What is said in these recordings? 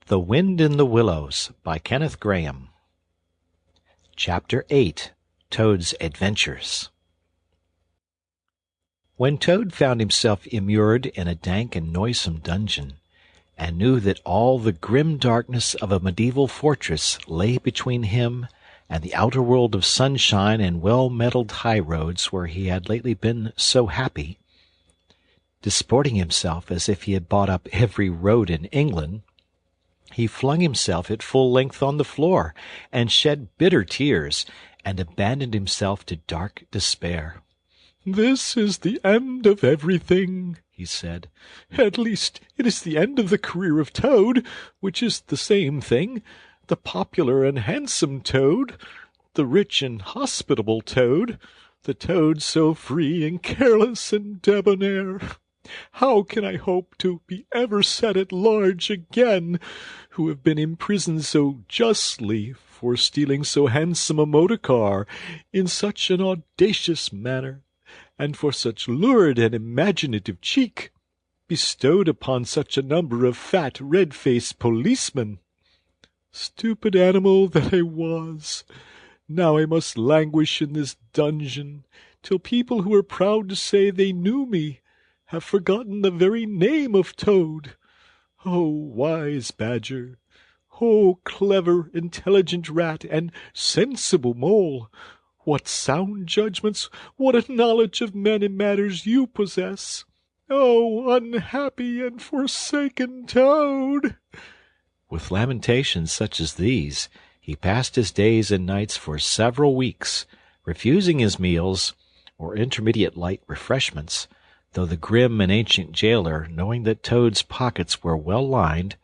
The Wind in the Willows by Kenneth Grahame. Chapter 8. Toad's Adventures. When Toad found himself immured in a dank and noisome dungeon, and knew that all the grim darkness of a medieval fortress lay between him and the outer world of sunshine and well-metalled high-roads where he had lately been so happy, disporting himself as if he had bought up every road in England, he flung himself at full length on the floor, and shed bitter tears, and abandoned himself to dark despair. "This is the end of everything," he said. "At least it is the end of the career of Toad, which is the same thing. The popular and handsome Toad, the rich and hospitable Toad, the Toad so free and careless and debonair. How can I hope to be ever set at large again, who have been imprisoned so justly for stealing so handsome a motor-car in such an audacious manner, and for such lurid and imaginative cheek, bestowed upon such a number of fat, red-faced policemen? Stupid animal that I was! Now I must languish in this dungeon, till people who were proud to say they knew me have forgotten the very name of Toad. Oh, wise badger! Oh, clever, intelligent rat, and sensible mole! What sound judgments, what a knowledge of men and matters you possess! Oh, unhappy and forsaken Toad!" With lamentations such as these, he passed his days and nights for several weeks, refusing his meals or intermediate light refreshments, though the grim and ancient jailer, knowing that Toad's pockets were well lined,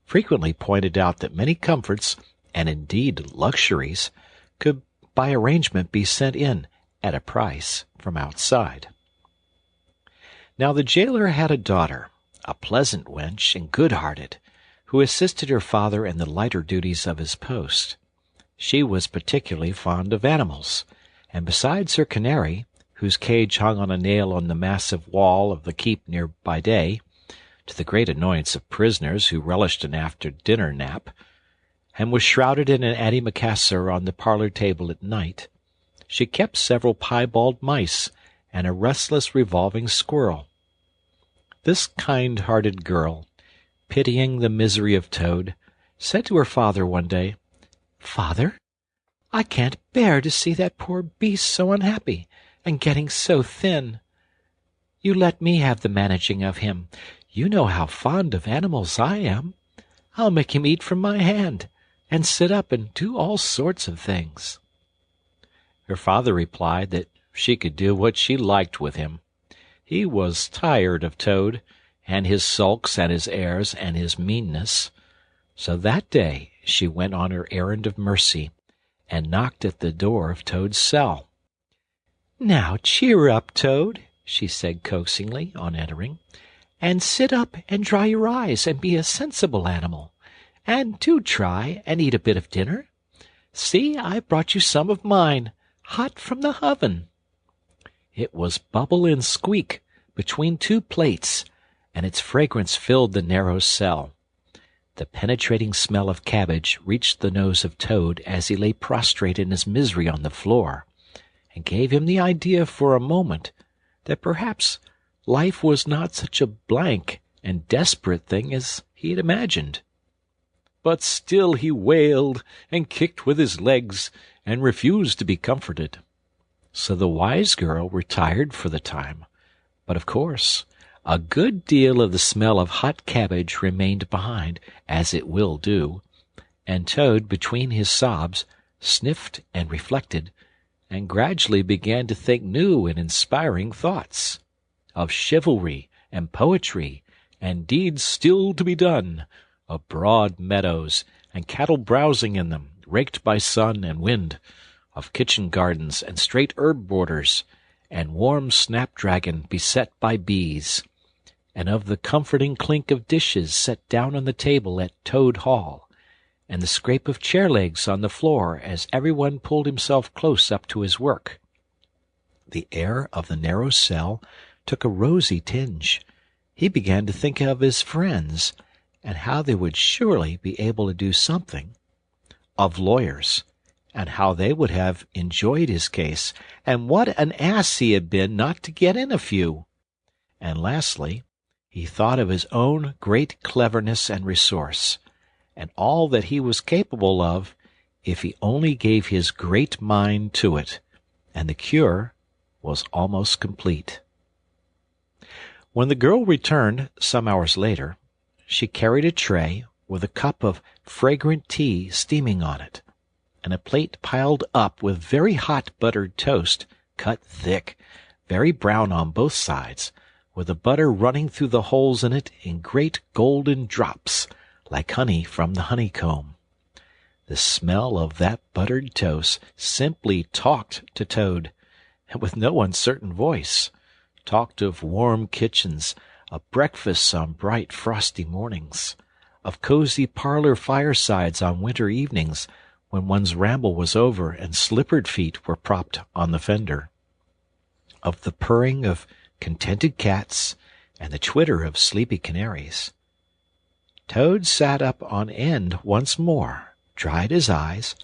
frequently pointed out that many comforts, and indeed luxuries, could by arrangement be sent in, at a price, from outside. Now the jailer had a daughter, a pleasant wench and good-hearted, who assisted her father in the lighter duties of his post. She was particularly fond of animals, and besides her canary, whose cage hung on a nail on the massive wall of the keep near by day, to the great annoyance of prisoners who relished an after-dinner nap, and was shrouded in an antimacassar on the parlor table at night, she kept several piebald mice and a restless revolving squirrel. This kind-hearted girl, pitying the misery of Toad, said to her father one day, "Father, I can't bear to see that poor beast so unhappy, and getting so thin. You let me have the managing of him. You know how fond of animals I am. I'll make him eat from my hand, and sit up and do all sorts of things." Her father replied that she could do what she liked with him. He was tired of Toad, and his sulks and his airs and his meanness. So that day she went on her errand of mercy, and knocked at the door of Toad's cell. "Now cheer up, Toad," she said coaxingly, on entering, "and sit up and dry your eyes and be a sensible animal. And do try and eat a bit of dinner. See, I've brought you some of mine, hot from the oven." It was bubble and squeak between two plates, and its fragrance filled the narrow cell. The penetrating smell of cabbage reached the nose of Toad as he lay prostrate in his misery on the floor, and gave him the idea for a moment that perhaps life was not such a blank and desperate thing as he had imagined. But still he wailed and kicked with his legs, and refused to be comforted. So the wise girl retired for the time, but of course a good deal of the smell of hot cabbage remained behind, as it will do, and Toad, between his sobs, sniffed and reflected, and gradually began to think new and inspiring thoughts, of chivalry and poetry and deeds still to be done, of broad meadows and cattle browsing in them, raked by sun and wind, of kitchen gardens and straight herb borders, and warm snapdragon beset by bees, and of the comforting clink of dishes set down on the table at Toad Hall, and the scrape of chair legs on the floor as everyone pulled himself close up to his work. The air of the narrow cell took a rosy tinge. He began to think of his friends, and how they would surely be able to do something; of lawyers, and how they would have enjoyed his case, and what an ass he had been not to get in a few; and lastly, he thought of his own great cleverness and resource, and all that he was capable of if he only gave his great mind to it, and the cure was almost complete. When the girl returned, some hours later, she carried a tray with a cup of fragrant tea steaming on it, and a plate piled up with very hot buttered toast, cut thick, very brown on both sides, with the butter running through the holes in it in great golden drops, like honey from the honeycomb. The smell of that buttered toast simply talked to Toad, and with no uncertain voice, talked of warm kitchens, of breakfasts on bright frosty mornings, of cosy parlor firesides on winter evenings when one's ramble was over and slippered feet were propped on the fender, of the purring of contented cats and the twitter of sleepy canaries. Toad sat up on end once more, dried his eyes,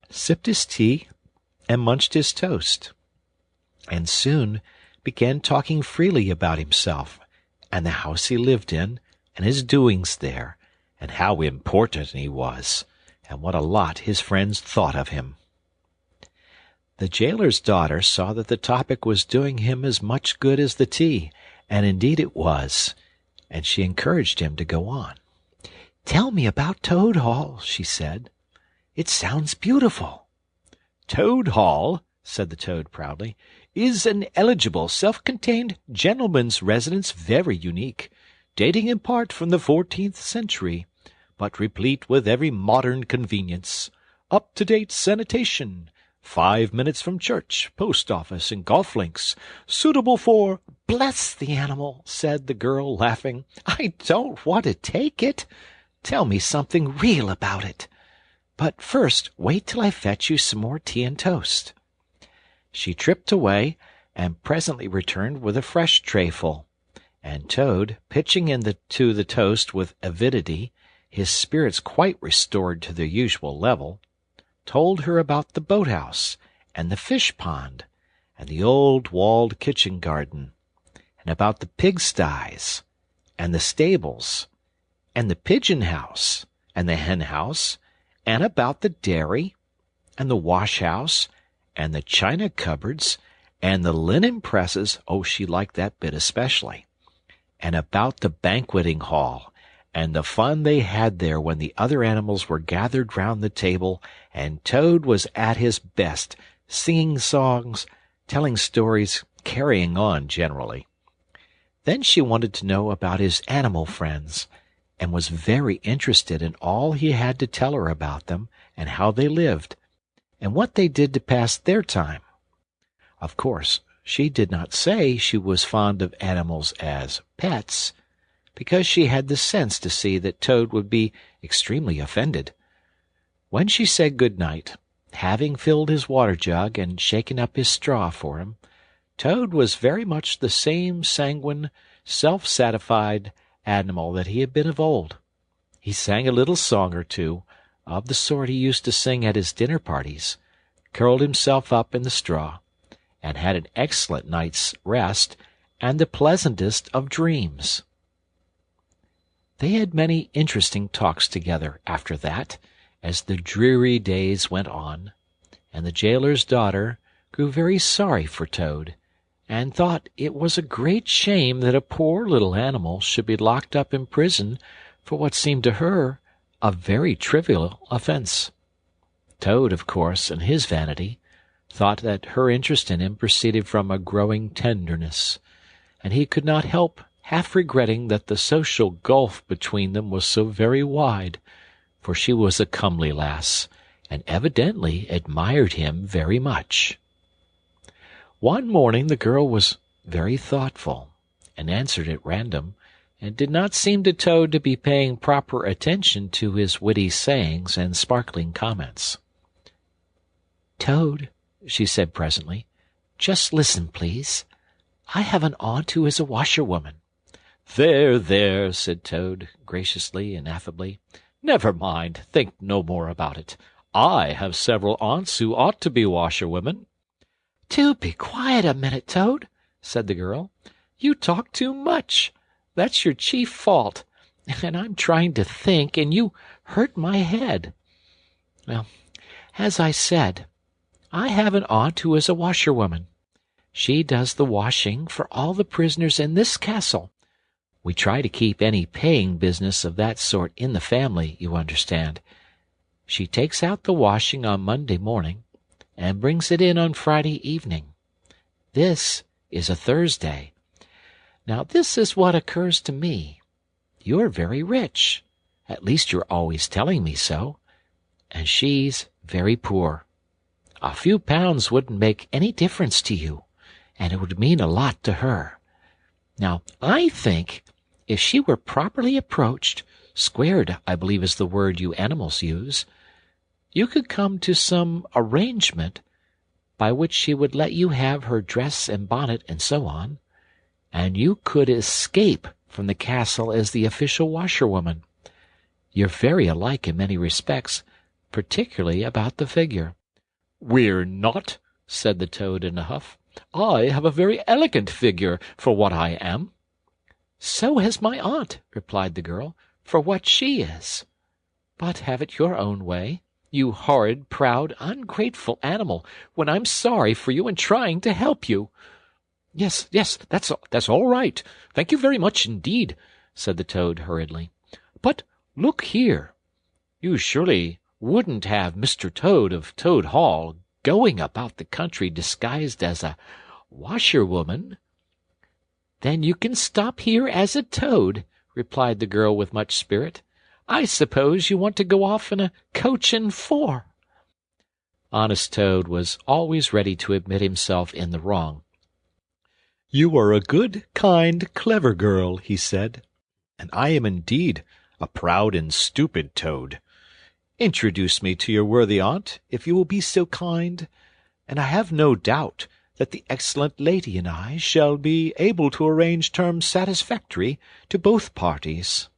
sipped his tea, and munched his toast, and soon began talking freely about himself, and the house he lived in, and his doings there, and how important he was, and what a lot his friends thought of him. The jailer's daughter saw that the topic was doing him as much good as the tea, and indeed it was, and she encouraged him to go on. "Tell me about Toad Hall," she said. "It sounds beautiful." "Toad Hall," said the Toad proudly, "is an eligible, self-contained gentleman's residence, very unique, dating in part from the 14th century, but replete with every modern convenience, up-to-date sanitation, 5 minutes from church, post office, and golf links, suitable for—" "Bless the animal," said the girl, laughing. "I don't want to take it. Tell me something real about it. But first wait till I fetch you some more tea and toast." She tripped away, and presently returned with a fresh trayful, and Toad, pitching into the toast with avidity, his spirits quite restored to their usual level, told her about the boat-house, and the fish-pond, and the old walled kitchen-garden, and about the pig-styes, and the stables, and the pigeon-house, and the hen-house, and about the dairy, and the wash-house, and the china cupboards, and the linen presses, oh, she liked that bit especially, and about the banqueting hall, and the fun they had there when the other animals were gathered round the table, and Toad was at his best, singing songs, telling stories, carrying on generally. Then she wanted to know about his animal friends, and was very interested in all he had to tell her about them, and how they lived, and what they did to pass their time. Of course, she did not say she was fond of animals as pets, because she had the sense to see that Toad would be extremely offended. When she said good night, having filled his water-jug and shaken up his straw for him, Toad was very much the same sanguine, self-satisfied animal that he had been of old. He sang a little song or two, of the sort he used to sing at his dinner parties, curled himself up in the straw, and had an excellent night's rest and the pleasantest of dreams. They had many interesting talks together after that, as the dreary days went on, and the jailer's daughter grew very sorry for Toad, and thought it was a great shame that a poor little animal should be locked up in prison for what seemed to her a very trivial offense. Toad, of course, in his vanity, thought that her interest in him proceeded from a growing tenderness, and he could not help half regretting that the social gulf between them was so very wide, for she was a comely lass, and evidently admired him very much. One morning the girl was very thoughtful, and answered at random, and did not seem to Toad to be paying proper attention to his witty sayings and sparkling comments. "Toad," she said presently, "just listen, please. I have an aunt who is a washerwoman. "There, there," said Toad, graciously and affably. "Never mind. Think no more about it. I have several aunts who ought to be washerwomen." "Do be quiet a minute, Toad," said the girl. "You talk too much. That's your chief fault. And I'm trying to think, and you hurt my head. Well, as I said, I have an aunt who is a washerwoman. She does the washing for all the prisoners in this castle. We try to keep any paying business of that sort in the family, you understand. She takes out the washing on Monday morning, and brings it in on Friday evening. This is a Thursday. Now this is what occurs to me. You're very rich. At least you're always telling me so. And she's very poor. A few pounds wouldn't make any difference to you, and it would mean a lot to her. Now, I think if she were properly approached, squared, I believe is the word you animals use, you could come to some arrangement by which she would let you have her dress and bonnet and so on, and you could escape from the castle as the official washerwoman. You're very alike in many respects, particularly about the figure." "We're not," said the Toad in a huff. "I have a very elegant figure for what I am." "So has my aunt," replied the girl, "for what she is. But have it your own way, you horrid, proud, ungrateful animal, when I'm sorry for you and trying to help you." Yes, that's all right. Thank you very much indeed," said the Toad hurriedly. "But look here. You surely wouldn't have Mr. Toad of Toad Hall going about the country disguised as a washerwoman?" "Then you can stop here as a toad," replied the girl with much spirit. "I suppose you want to go off in a coach and four." Honest Toad was always ready to admit himself in the wrong. "You are a good, kind, clever girl," he said, "and I am indeed a proud and stupid Toad. Introduce me to your worthy aunt, if you will be so kind, and I have no doubt that the excellent lady and I shall be able to arrange terms satisfactory to both parties."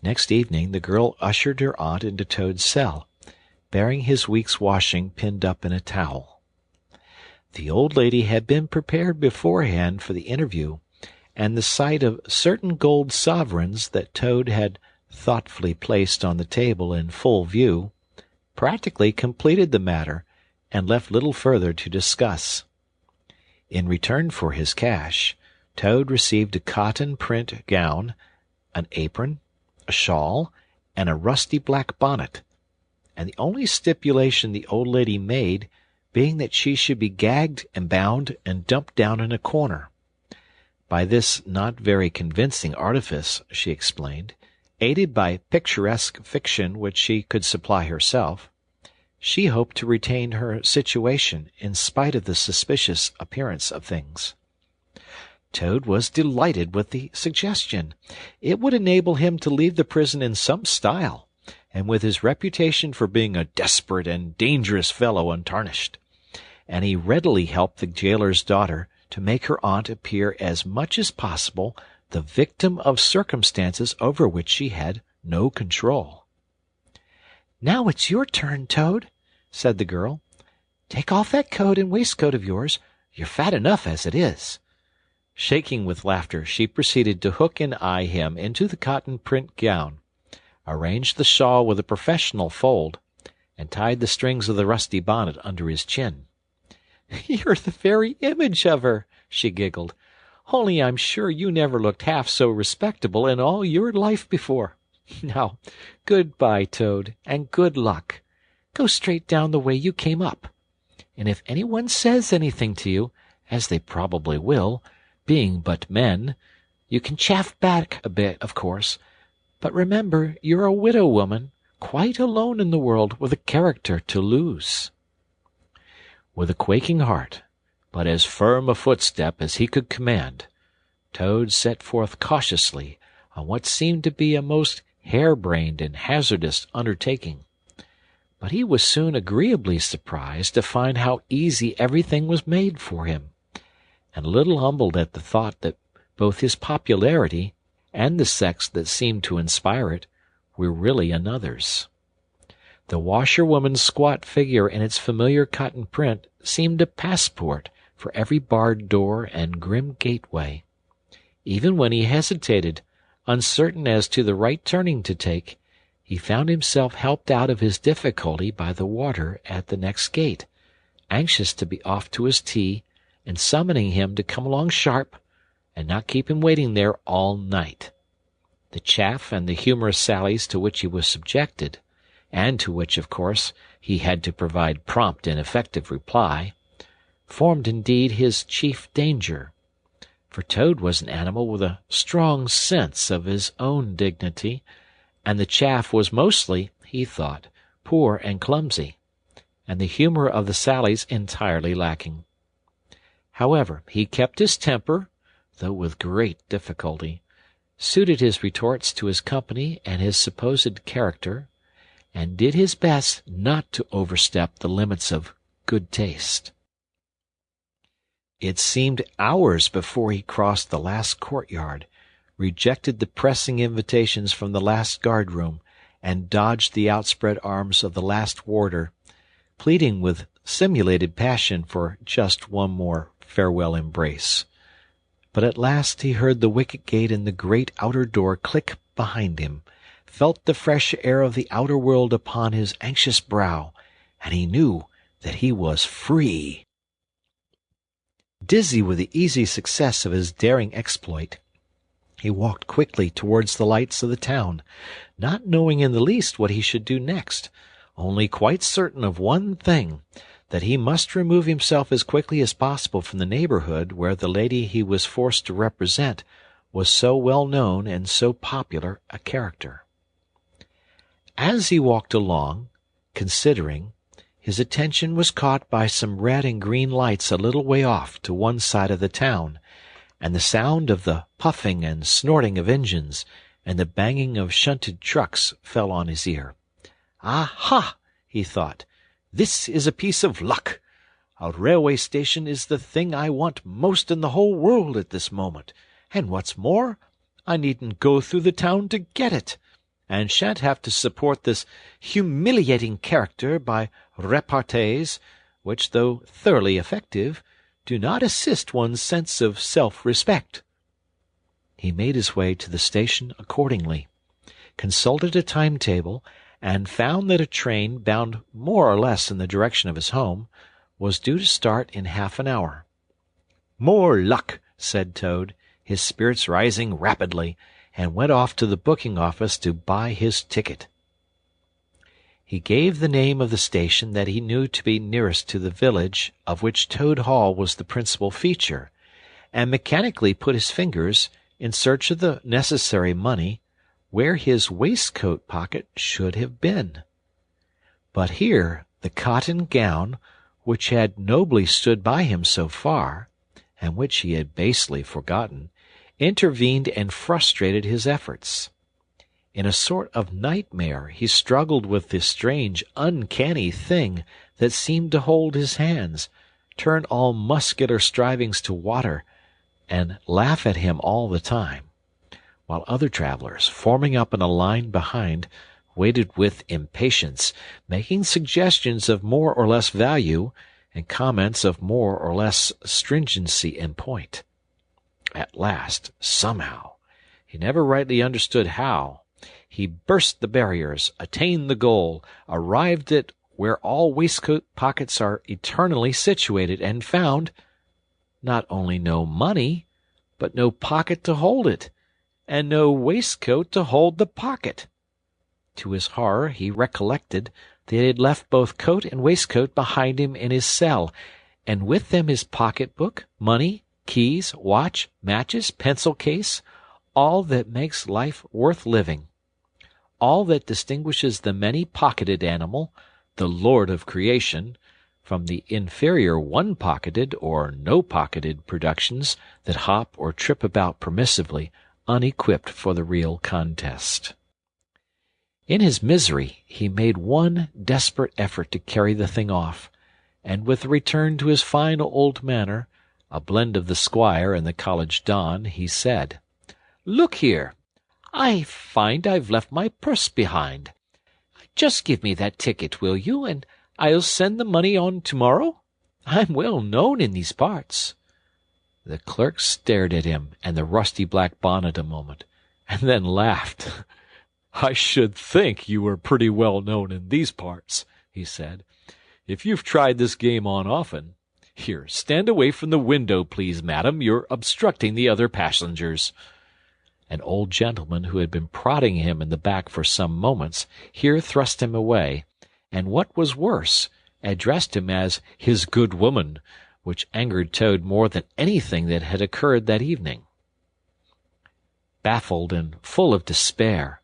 Next evening the girl ushered her aunt into Toad's cell, bearing his week's washing pinned up in a towel. The old lady had been prepared beforehand for the interview, and the sight of certain gold sovereigns that Toad had thoughtfully placed on the table in full view practically completed the matter and left little further to discuss. In return for his cash, Toad received a cotton print gown, an apron, a shawl, and a rusty black bonnet, and the only stipulation the old lady made being that she should be gagged and bound and dumped down in a corner. By this not very convincing artifice, she explained, aided by picturesque fiction which she could supply herself, she hoped to retain her situation in spite of the suspicious appearance of things. Toad was delighted with the suggestion. It would enable him to leave the prison in some style, and with his reputation for being a desperate and dangerous fellow untarnished, and he readily helped the jailer's daughter to make her aunt appear as much as possible the victim of circumstances over which she had no control. "Now it's your turn, Toad," said the girl. "Take off that coat and waistcoat of yours. You're fat enough as it is." Shaking with laughter, she proceeded to hook and eye him into the cotton print gown, arranged the shawl with a professional fold, and tied the strings of the rusty bonnet under his chin. "You're the very image of her," she giggled. "Only I'm sure you never looked half so respectable in all your life before. Now, good-bye, Toad, and good luck. Go straight down the way you came up. And if anyone says anything to you, as they probably will, being but men, you can chaff back a bit, of course. But remember, you're a widow woman, quite alone in the world, with a character to lose." With a quaking heart, but as firm a footstep as he could command, Toad set forth cautiously on what seemed to be a most hair-brained and hazardous undertaking. But he was soon agreeably surprised to find how easy everything was made for him, and a little humbled at the thought that both his popularity and the sex that seemed to inspire it were really another's. The washerwoman's squat figure in its familiar cotton print seemed a passport for every barred door and grim gateway. Even when he hesitated, uncertain as to the right turning to take, he found himself helped out of his difficulty by the warder at the next gate, anxious to be off to his tea, and summoning him to come along sharp, and not keep him waiting there all night. The chaff and the humorous sallies to which he was subjected, and to which, of course, he had to provide prompt and effective reply, formed indeed his chief danger, for Toad was an animal with a strong sense of his own dignity, and the chaff was mostly, he thought, poor and clumsy, and the humor of the sallies entirely lacking. However, he kept his temper, though with great difficulty, suited his retorts to his company and his supposed character, and did his best not to overstep the limits of good taste. It seemed hours before he crossed the last courtyard, rejected the pressing invitations from the last guard-room, and dodged the outspread arms of the last warder, pleading with simulated passion for just one more farewell embrace. But at last he heard the wicket gate in the great outer door click behind him, felt the fresh air of the outer world upon his anxious brow, and he knew that he was free. Dizzy with the easy success of his daring exploit, he walked quickly towards the lights of the town, not knowing in the least what he should do next, only quite certain of one thing, that he must remove himself as quickly as possible from the neighborhood where the lady he was forced to represent was so well known and so popular a character. As he walked along, considering, his attention was caught by some red and green lights a little way off to one side of the town, and the sound of the puffing and snorting of engines and the banging of shunted trucks fell on his ear. "Aha!" he thought. "This is a piece of luck. A railway station is the thing I want most in the whole world at this moment, and what's more, I needn't go through the town to get it, and shan't have to support this humiliating character by repartees, which, though thoroughly effective, do not assist one's sense of self-respect." He made his way to the station accordingly, consulted a timetable, and found that a train, bound more or less in the direction of his home, was due to start in half an hour. "More luck," said Toad, his spirits rising rapidly, and went off to the booking-office to buy his ticket. He gave the name of the station that he knew to be nearest to the village of which Toad Hall was the principal feature, and mechanically put his fingers, in search of the necessary money, where his waistcoat pocket should have been. But here the cotton gown, which had nobly stood by him so far, and which he had basely forgotten, intervened and frustrated his efforts. In a sort of nightmare he struggled with the strange, uncanny thing that seemed to hold his hands, turn all muscular strivings to water, and laugh at him all the time, while other travelers, forming up in a line behind, waited with impatience, making suggestions of more or less value, and comments of more or less stringency and point. At last, somehow, he never rightly understood how, he burst the barriers, attained the goal, arrived at where all waistcoat pockets are eternally situated, and found, not only no money, but no pocket to hold it, and no waistcoat to hold the pocket. To his horror he recollected that he had left both coat and waistcoat behind him in his cell, and with them his pocket-book, money, keys, watch, matches, pencil-case, all that makes life worth living, all that distinguishes the many-pocketed animal, the lord of creation, from the inferior one-pocketed or no-pocketed productions that hop or trip about permissively, unequipped for the real contest. In his misery he made one desperate effort to carry the thing off, and with a return to his fine old manner, a blend of the squire and the college don, he said, "Look here, I find I've left my purse behind. Just give me that ticket, will you, and I'll send the money on tomorrow? I'm well known in these parts." The clerk stared at him and the rusty black bonnet a moment, and then laughed. "I should think you were pretty well known in these parts," he said, "if you've tried this game on often. Here, stand away from the window, please, madam. You're obstructing the other passengers." An old gentleman who had been prodding him in the back for some moments here thrust him away, and what was worse, addressed him as his good woman, which angered Toad more than anything that had occurred that evening. Baffled and full of despair,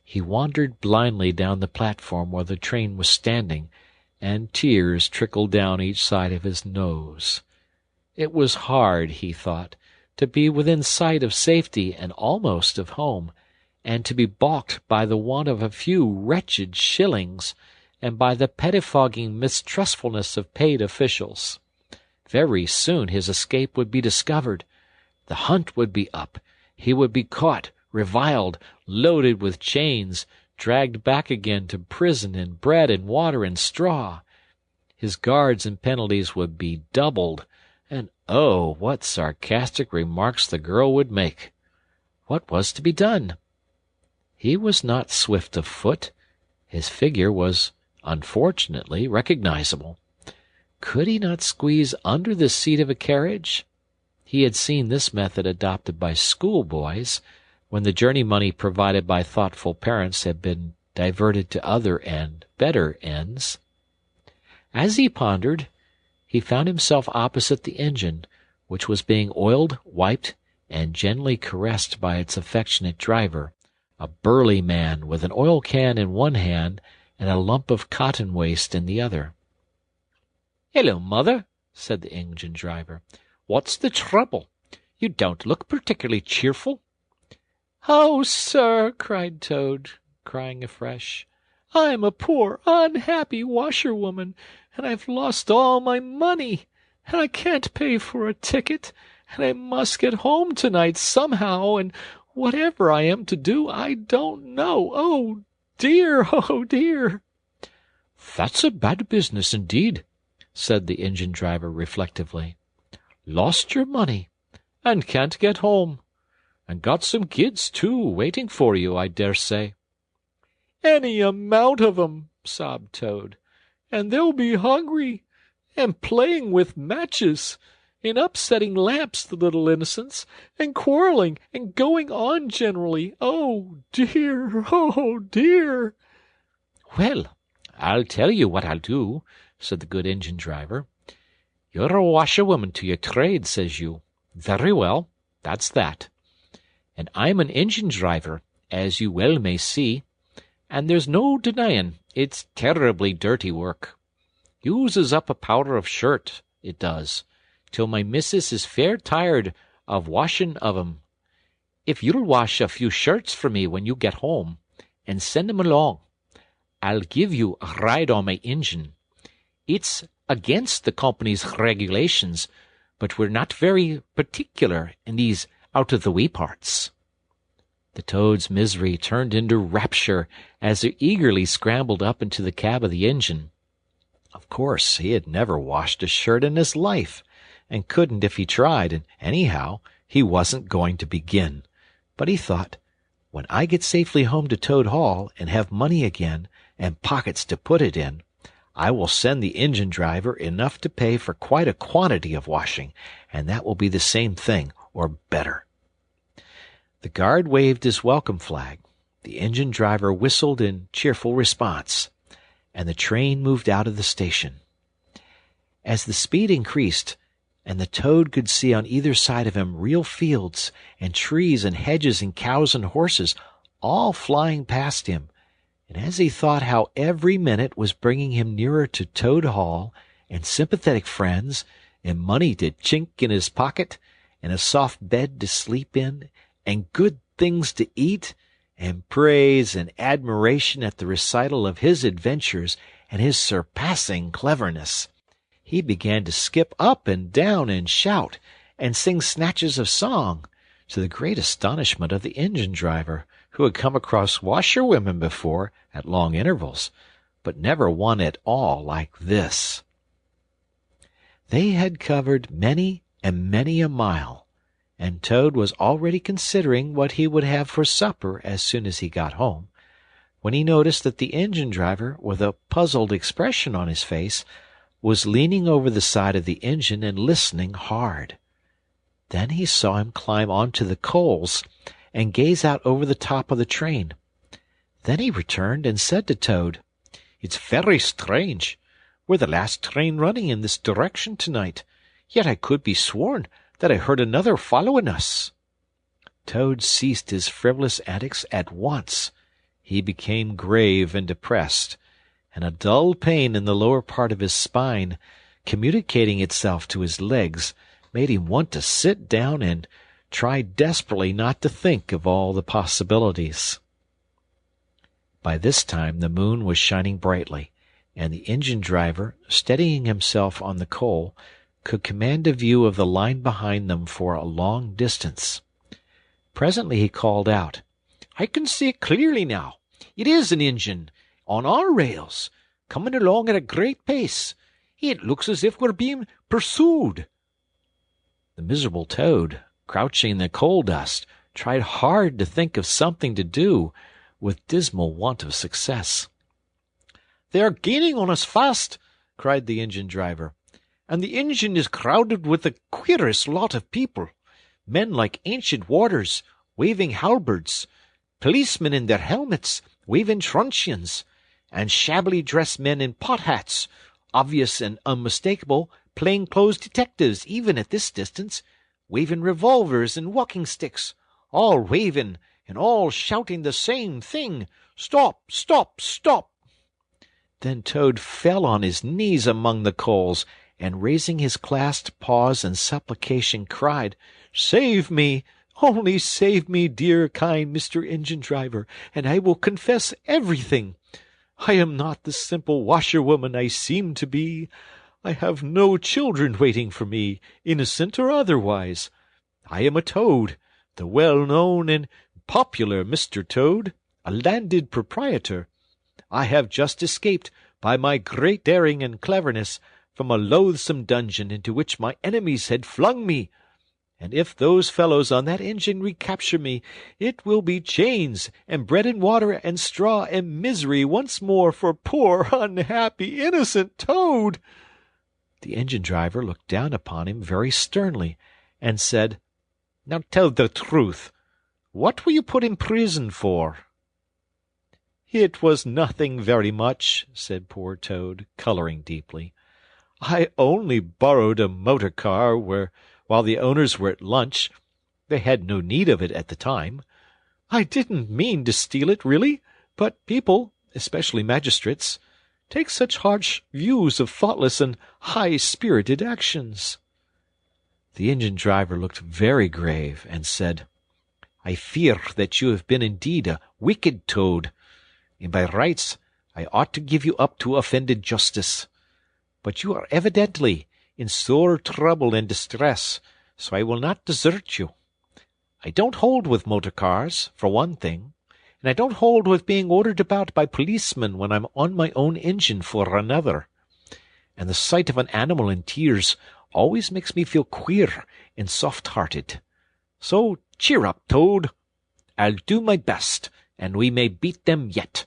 he wandered blindly down the platform where the train was standing, and tears trickled down each side of his nose. It was hard, he thought, to be within sight of safety and almost of home, and to be balked by the want of a few wretched shillings, and by the pettifogging mistrustfulness of paid officials. Very soon his escape would be discovered. The hunt would be up. He would be caught, reviled, loaded with chains, dragged back again to prison and bread and water and straw. His guards and penalties would be doubled, and oh, what sarcastic remarks the girl would make! What was to be done? He was not swift of foot. His figure was, unfortunately, recognizable. Could he not squeeze under the seat of a carriage? He had seen this method adopted by schoolboys, when the journey money provided by thoughtful parents had been diverted to other and better ends. As he pondered, he found himself opposite the engine, which was being oiled, wiped, and gently caressed by its affectionate driver, a burly man with an oil can in one hand and a lump of cotton waste in the other. "Hello, mother," said the engine driver. "What's the trouble? You don't look particularly cheerful." "Oh, sir," cried Toad, crying afresh, "I'm a poor, unhappy washerwoman, and I've lost all my money, and I can't pay for a ticket, and I must get home tonight somehow, and whatever I am to do, I don't know. Oh, dear, oh, dear!" "That's a bad business indeed," said the engine-driver reflectively. "Lost your money, and can't get home, and got some kids, too, waiting for you, I dare say." "Any amount of 'em," sobbed Toad, "and they'll be hungry, and playing with matches, and upsetting lamps, the little innocents, and quarreling, and going on generally. Oh, dear, oh, dear!" "Well, I'll tell you what I'll do," said the good engine-driver. "You're a washerwoman to your trade, says you. Very well, that's that. And I'm an engine-driver, as you well may see, and there's no denying it's terribly dirty work. Uses up a powder of shirt, it does, till my missus is fair tired of washing of 'em. If you'll wash a few shirts for me when you get home, and send 'em along, I'll give you a ride on my engine. It's against the company's regulations, but we're not very particular in these out-of-the-way parts." The Toad's misery turned into rapture as he eagerly scrambled up into the cab of the engine. Of course, he had never washed a shirt in his life, and couldn't if he tried, and anyhow, he wasn't going to begin. But he thought, when I get safely home to Toad Hall and have money again and pockets to put it in, I will send the engine-driver enough to pay for quite a quantity of washing, and that will be the same thing, or better. The guard waved his welcome flag, the engine-driver whistled in cheerful response, and the train moved out of the station. As the speed increased, and the Toad could see on either side of him real fields and trees and hedges and cows and horses, all flying past him, and as he thought how every minute was bringing him nearer to Toad Hall, and sympathetic friends, and money to chink in his pocket, and a soft bed to sleep in, and good things to eat, and praise and admiration at the recital of his adventures and his surpassing cleverness, he began to skip up and down and shout and sing snatches of song, to the great astonishment of the engine-driver, who had come across washerwomen before at long intervals, but never one at all like this. They had covered many and many a mile, and Toad was already considering what he would have for supper as soon as he got home, when he noticed that the engine-driver, with a puzzled expression on his face, was leaning over the side of the engine and listening hard. Then he saw him climb onto the coals and gaze out over the top of the train. Then he returned and said to Toad, "It's very strange. We're the last train running in this direction tonight, yet I could be sworn that I heard another following us." Toad ceased his frivolous antics at once. He became grave and depressed, and a dull pain in the lower part of his spine, communicating itself to his legs, made him want to sit down and try desperately not to think of all the possibilities. By this time the moon was shining brightly, and the engine-driver, steadying himself on the coal, could command a view of the line behind them for a long distance. Presently he called out, "I can see it clearly now. It is an engine, on our rails, coming along at a great pace. It looks as if we're being pursued." The miserable Toad, crouching in the coal dust, tried hard to think of something to do, with dismal want of success. "They are gaining on us fast," cried the engine-driver, "and the engine is crowded with the queerest lot of people. Men like ancient warders, waving halberds, policemen in their helmets, waving truncheons, and shabbily dressed men in pot-hats, obvious and unmistakable plain-clothes detectives even at this distance, waving revolvers and walking-sticks, all waving and all shouting the same thing, 'Stop! Stop! Stop!'" Then Toad fell on his knees among the coals, and raising his clasped paws in supplication, cried, "Save me! Only save me, dear, kind Mr. Engine-driver, and I will confess everything. I am not the simple washerwoman I seem to be. I have no children waiting for me, innocent or otherwise. I am a Toad, the well-known and popular Mr. Toad, a landed proprietor. I have just escaped, by my great daring and cleverness, from a loathsome dungeon into which my enemies had flung me. And if those fellows on that engine recapture me, it will be chains and bread and water and straw and misery once more for poor, unhappy, innocent Toad." The engine-driver looked down upon him very sternly, and said, "Now tell the truth. What were you put in prison for?" "It was nothing very much," said poor Toad, colouring deeply. "I only borrowed a motor-car while the owners were at lunch. They had no need of it at the time. I didn't mean to steal it, really, but people, especially magistrates, take such harsh views of thoughtless and high-spirited actions." The engine-driver looked very grave, and said, "I fear that you have been indeed a wicked Toad, and by rights I ought to give you up to offended justice. But you are evidently in sore trouble and distress, so I will not desert you. I don't hold with motor-cars, for one thing, and I don't hold with being ordered about by policemen when I'm on my own engine for another. And the sight of an animal in tears always makes me feel queer and soft-hearted. So cheer up, Toad. I'll do my best, and we may beat them yet."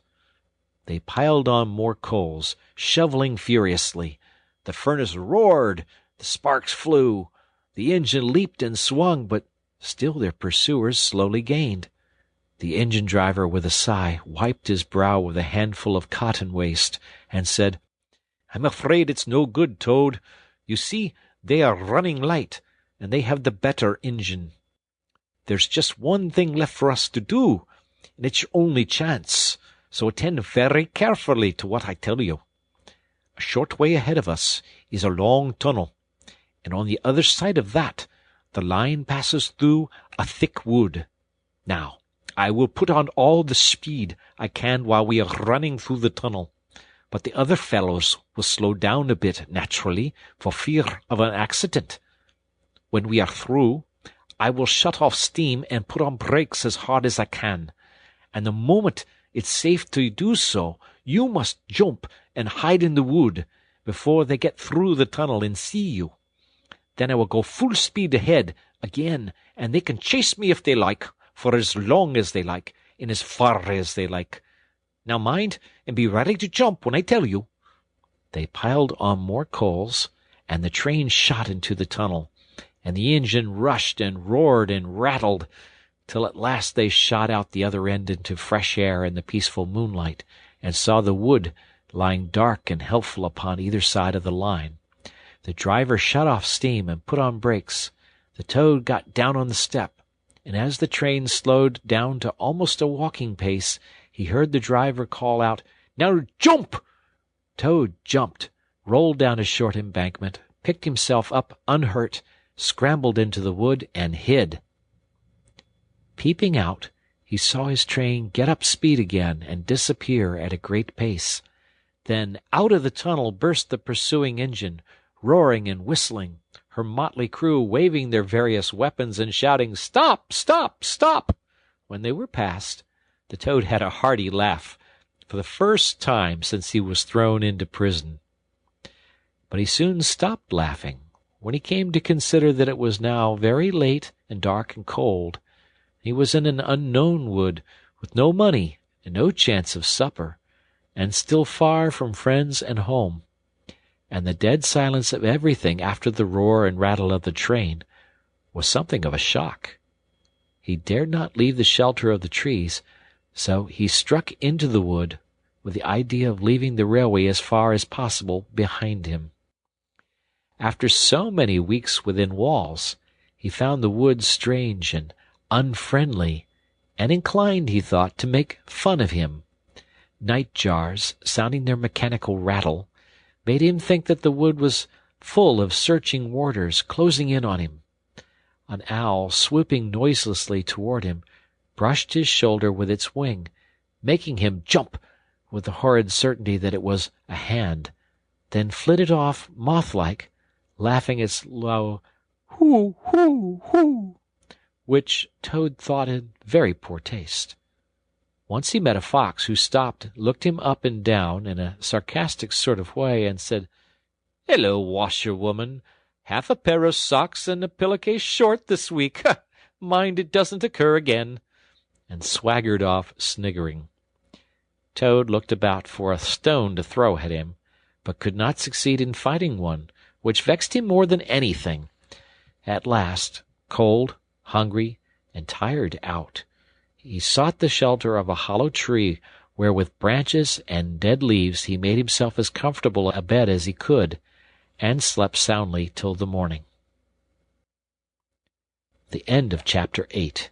They piled on more coals, shoveling furiously. The furnace roared, the sparks flew, the engine leaped and swung, but still their pursuers slowly gained. The engine-driver, with a sigh, wiped his brow with a handful of cotton waste, and said, "I'm afraid it's no good, Toad. You see, they are running light, and they have the better engine. There's just one thing left for us to do, and it's your only chance, so attend very carefully to what I tell you. A short way ahead of us is a long tunnel, and on the other side of that the line passes through a thick wood. Now, I will put on all the speed I can while we are running through the tunnel. but the other fellows will slow down a bit, naturally, for fear of an accident. When we are through, I will shut off steam and put on brakes as hard as I can, and the moment it's safe to do so, you must jump and hide in the wood before they get through the tunnel and see you. Then I will go full speed ahead again, and they can chase me if they like, for as long as they like, and as far as they like. Now mind, and be ready to jump when I tell you." They piled on more coals, and the train shot into the tunnel, and the engine rushed and roared and rattled, till at last they shot out the other end into fresh air and the peaceful moonlight, and saw the wood lying dark and helpful upon either side of the line. The driver shut off steam and put on brakes. The Toad got down on the step, and as the train slowed down to almost a walking pace, he heard the driver call out, "Now jump!" Toad jumped, rolled down a short embankment, picked himself up unhurt, scrambled into the wood, and hid. Peeping out, he saw his train get up speed again and disappear at a great pace. Then out of the tunnel burst the pursuing engine, roaring and whistling, her motley crew waving their various weapons and shouting, "Stop! Stop! Stop!" When they were past, the Toad had a hearty laugh, for the first time since he was thrown into prison. But he soon stopped laughing, when he came to consider that it was now very late and dark and cold. He was in an unknown wood, with no money and no chance of supper, and still far from friends and home. And the dead silence of everything after the roar and rattle of the train was something of a shock. He dared not leave the shelter of the trees, so he struck into the wood with the idea of leaving the railway as far as possible behind him. After so many weeks within walls, he found the wood strange and unfriendly, and inclined, he thought, to make fun of him. Night-jars, sounding their mechanical rattle, made him think that the wood was full of searching warders closing in on him. An owl, swooping noiselessly toward him, brushed his shoulder with its wing, making him jump with the horrid certainty that it was a hand, then flitted off moth-like, laughing its low "hoo, hoo, hoo," which Toad thought in very poor taste. Once he met a fox who stopped, looked him up and down in a sarcastic sort of way, and said, "Hello, washerwoman, half a pair of socks and a pillowcase short this week. Mind it doesn't occur again," and swaggered off sniggering. Toad looked about for a stone to throw at him, but could not succeed in finding one, which vexed him more than anything. At last, cold, hungry, and tired out, he sought the shelter of a hollow tree, where with branches and dead leaves he made himself as comfortable a bed as he could, and slept soundly till the morning. The end of Chapter 8.